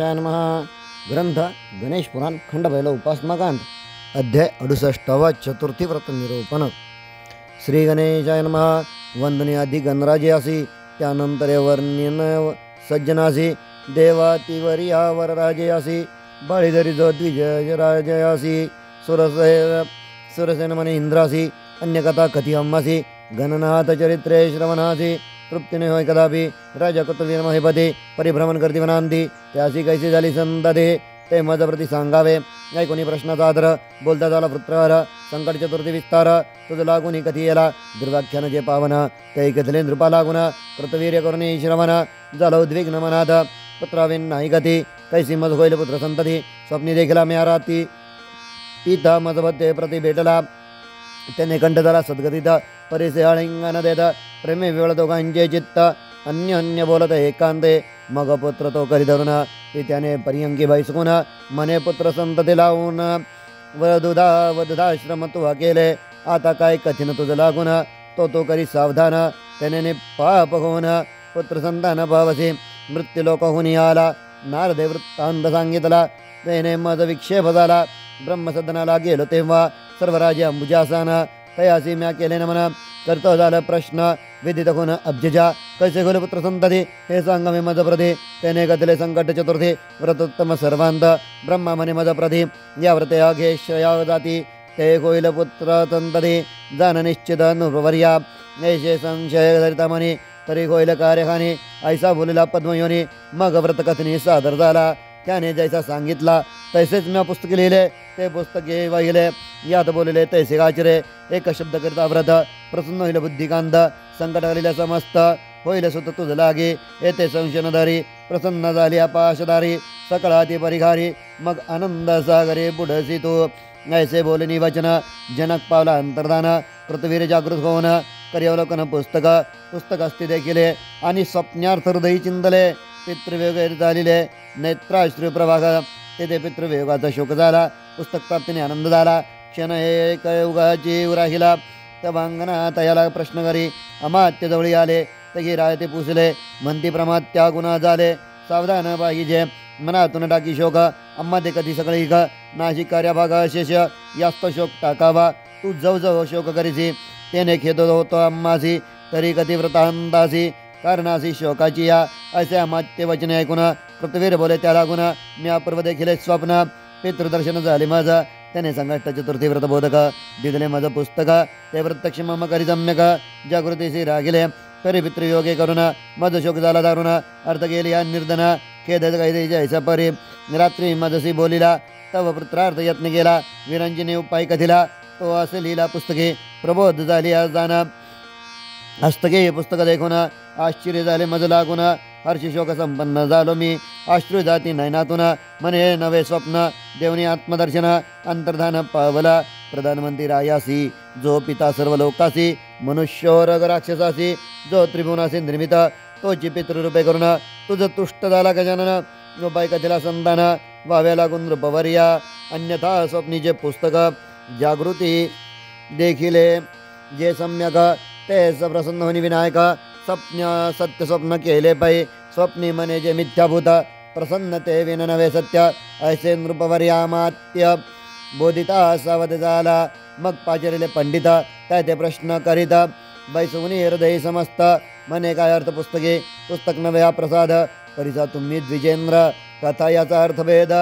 गणेशाय नमः. ग्रंथ गणेश पुराण खंड पहिला उपासनाकांड अध्याय 68 चतुर्थी व्रत निरूपण. श्री गणेशाय नमः. वंदनीय आदि गणराजे असी त्यानंतर वर्णन सज्जनासी देवातिवर्या वरराजे असी बाळीधरी जो द्विजय राजे असी सुरसेन मने इंद्रासी अन्यकथा कथी अम्मासी गणनाथ चरित्रे श्रवणासी तृप्तीने होय कदापि राजा कुतुबीर महिपती परिभ्रमण करती वनांती त्यासी कैसी झाली संतती ते मज प्रति सांगावे. ऐकोनी प्रश्नाचा आदर बोलता झाला वृत्रहर संकट चतुर्थी विस्तार तुझ लागुनी कथी येला दुर्वाख्यान जे पावन ते ऐकतले नृपा लागुन कृतवीर्य करुणी श्रवण झालं उद्विग्न मनात पुत्रावेन नाही गती कैसी मज होईल पुत्र संतती स्वप्नी देखील मी राती पिता मजबते प्रति भेटला त्याने कंठ झाला सद्गतीत परिसे अळिंगण देत प्रेमे वेळ दोघांचे चित्त अन्य अन्य बोलत एकांते मग पुत्र तो करी धरून पित्याने पर्यंकी बैसकून मने पुत्र संतती लावून वधुधाश्रम तुहा केले आता काय कठीण तुझ लागून तो करी सावधान त्याने पाप होऊन पुत्र संतान भावसी मृत्यू लोक होऊन आला नारदे वृत्तांत सांगितला त्याने मज विक्षेप झाला ब्रह्मसदनाला गेलो तेव्हा सर्वराजे अंबुजासन तयासी म्या केले नमन करतो झालं प्रश्न विदित होऊन अब्जजा कैसे गोल पुत्र संतती हे सांग मी मज प्रधी त्याने गतले संकट चतुर्थी व्रतोत्तम सर्वांत ब्रह्मा म्हणे मज प्रधी या व्रते अघेशया जाती ते होईल पुत्र संतती जाण निश्चित अनुप्रवर्या ऐशे संशय धरिता म्हणे तरी होईल कार्यहानी ऐसा बोलिला पद्मयोनी मग व्रत कथनी सादर झाला त्याने जैसा सांगितला तैसेच म्या पुस्तक लिहिले ते पुस्तके वाहिले यात बोलिले तैसे गाचरे एक शब्द करता व्रत प्रसन्न होईल बुद्धिकांत संकट आलेल्या समस्त होईल सुत तुझ लागे येते संशयनधारी प्रसन्न झाली अपाशधारी सकळाती परिघारी मग आनंद सागरे बुडसी तू ऐसे बोलनी वचन जनक पावला अंतर्धान पृथ्वीर जागृत होऊन करिअवलोकन पुस्तक असते देखील आणि स्वप्नार्थ हृदयी चिंतले पितृवियोग झालेले नेत्राश्रू प्रभाग तेथे पितृवियोगाचा शोक झाला पुस्तक प्राप्तीने आनंद झाला क्षण एक युगाची राहिला तवांगणा तयाला प्रश्न करी अमात्य जवळी आले तगी रायते पुसले म्हणती प्रमात्या गुन्हा झाले सावधान पाहिजे मनातून टाकी शोक अम्मा ते कधी सगळी ग नाशिक कार्यभाग शेष यास्त शोक टाकावा तू जवजव शोक करीसी त्याने खेद होतो अम्मासी तरी कधी व्रतांतासी कारणासी शोकाची या असे अमात्य वचने ऐकून कृतवीर बोले त्या लागून मी अपूर्व देखील स्वप्न पितृदर्शन झाले माझा त्याने संकट चतुर्थी व्रत बोधक दिदले माझं पुस्तक ते प्रत्यक्ष मम करी सम्यक जागृतीशी रागिले तरी पितृयोगे करून मज शोक झाला दारुण अर्थ गेली या निर्धन खेद कैदे जैसा परी रात्री मजसी बोलिला तव पुत्रार्थ यत्न केला विरंजनी उपाय कथिला तो असे लिहिला पुस्तके प्रबोध झाली आज जाण हस्तके पुस्तक देखून आश्चर्य झाले मज लागून हर्षी शोक संपन्न झालो मी अश्रू जाती नयनातून मने नवे स्वप्न देवनी आत्मदर्शन अंतर्धान पावला प्रधानमंत्री रायासी जो पिता सर्व लोकासी मनुष्योरग राक्षसासी जो त्रिभुवनासी निर्मित तोची पितृरूपे करून तुझ तुष्ट झाला गजानन उपाय कथिला संतान व्हाव्या लागून नृपवर्या अन्यथा स्वप्नीचे पुस्तक जागृती देखिले जे सम्यक ते प्रसन्न होनी विनायक स्वप्न सत्य स्वप्न केले पाहि स्वप्नी मने जे मिथ्याभूत प्रसन्न ते विन नवे सत्य ऐसे नृपवर्यामात्य बोधिता सावध झाला मग पाचरिले पंडित काय ते प्रश्न करीत बैसुनी हृदय समस्त मने काय अर्थ पुस्तके पुस्तक नवे हा प्रसाद परिसा तुम्ही द्विजेंद्र कथा याचा अर्थभेद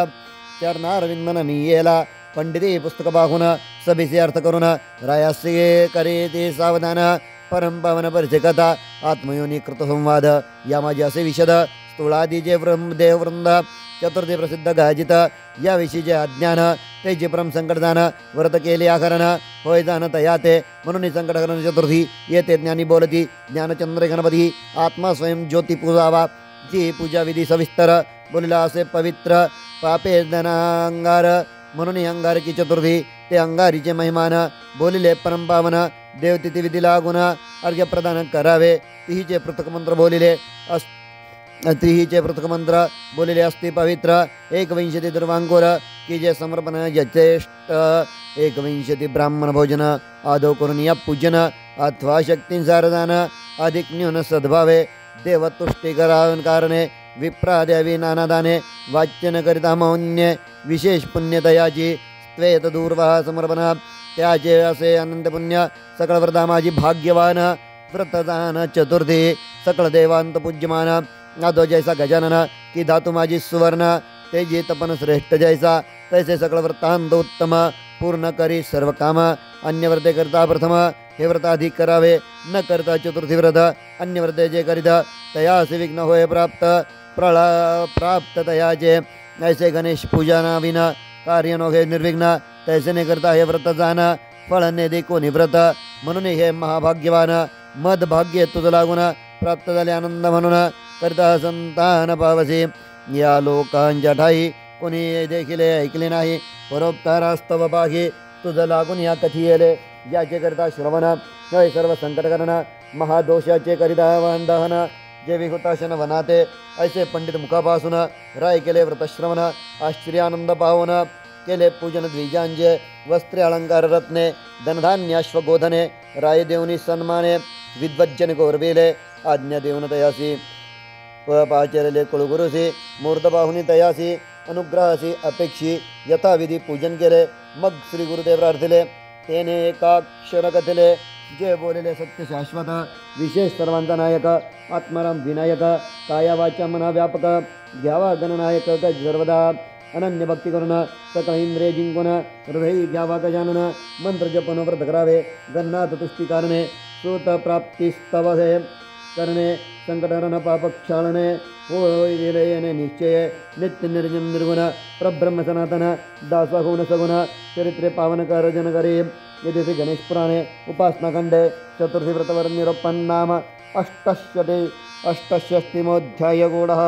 चरणारविंदन मी येला पंडिती पुस्तक पाहून सभीचे अर्थ करून रायासी करीती सावधान परमपावन परिचय कथा आत्मयोनी कृतसंवाद या माझे असे विशद स्थूळादीचे देववृंद चतुर्थी प्रसिद्ध गाजित याविषयी जे अज्ञान ते जे परम संकटदान व्रत केले आकरण होय जाणत याते म्हणून संकटकरण चतुर्थी येते ज्ञानी बोलती ज्ञानचंद्र गणपती आत्मा स्वयं ज्योती पूजावा जी पूजा विधी सविस्तर बोलिला असे पवित्र पापे धनांगार म्हणून अंगारकी चतुर्थी ते अंगारीचे महिमान बोलिले परमपावन देवतिथी विधी लागून अर्घ्य प्रदान करावे तिहीचे पृथक मंत्र बोलिले त्रिहीचे पृथक मंत्र बोलिले असते पवित्र एकविंशती दुर्वांकुर की जे समर्पण यथेष्ट एकविंशती ब्राह्मण भोजन आदौ करून या पूजन अथवा शक्तींसारदान अधिक न्यून सद्भावे देवतुष्टी कारणे विप्रा द्यावी नानादाने वाच्य न करिता मौन्य विशेष पुण्यतयाची स्त्वेत दूर्वा समर्पण त्याचे असे अनंत पुण्य सकळ व्रता माझी भाग्यवान व्रतदान चतुर्थी सकळ देवांत पूज्यमान आदो जैसा गजानन की धातू माझी सुवर्ण ते जे तपन श्रेष्ठ जैसा तैसे सकळ व्रतांत उत्तम पूर्ण करी सर्व काम अन्य व्रते करता प्रथम हे व्रत अधिक करावे न करता चतुर्थी व्रत अन्य व्रते जे करीत तयासे विघ्न होय प्राप्त तयाचे ऐसे गणेश पूजना विना कार्य नो हे निर्विघ्न तैसे ने करता हे व्रत जाण फळ ने दे कोणी व्रत म्हणून हे महाभाग्यवान मद भाग्य तुझ लागून प्राप्त झाले आनंद म्हणून करता संतान पावसी या लोकांच्या ठाई कोणी देखील ऐकले नाही परोपकारास्तव पाही तुझ लागून या कथी येले ज्याचे करता श्रवण हे सर्व संकटकरण महादोषाचे करिता दहन जे विहुताशन वनाते ऐसे पंडित मुखापासून राय केले व्रतश्रवण आश्चर्यानंद पाहून केले पूजन द्विजांजे वस्त्रे अलंकार रत्ने धनधान्य अश्वगोधने राय देवनी सन्माने विद्वज्जन गौरविले आज्ञा देऊन तयासी पाचरले कुळगुरुसी मूर्तबाहुनी तयासी अनुग्रहासी अपेक्षी यथाविधी पूजन केले मग श्री गुरुदेव प्रार्थिले तेने एकाक्षर कथिले जे बोलेले सत्य शाश्वत विशेष सर्वांचा नायक आत्माराम विनायक काया वाचा मना व्यापक घ्यावा गणनायक सर्वदा अनन्य भक्ती करून सकळ इंद्रिय जिंकून हृदय घ्यावा गजानन मंत्र जपन व्रत करावे गणनाथ तुष्टी कारणे सूत प्राप्तिस्तवसे करणे संकटहरण पाप क्षाळणे होय दिलयने निश्चय नित्य निर्जन निर्गुण प्रब्रह्म सनातन दास होऊन सगुण चरित्रे पावन कर जन करी येथे श्री गणेश पुराणे उपासना खंडे चतुर्थी व्रतवर निरोपन नाम अष्टषष्टिमोध्याय गूढः।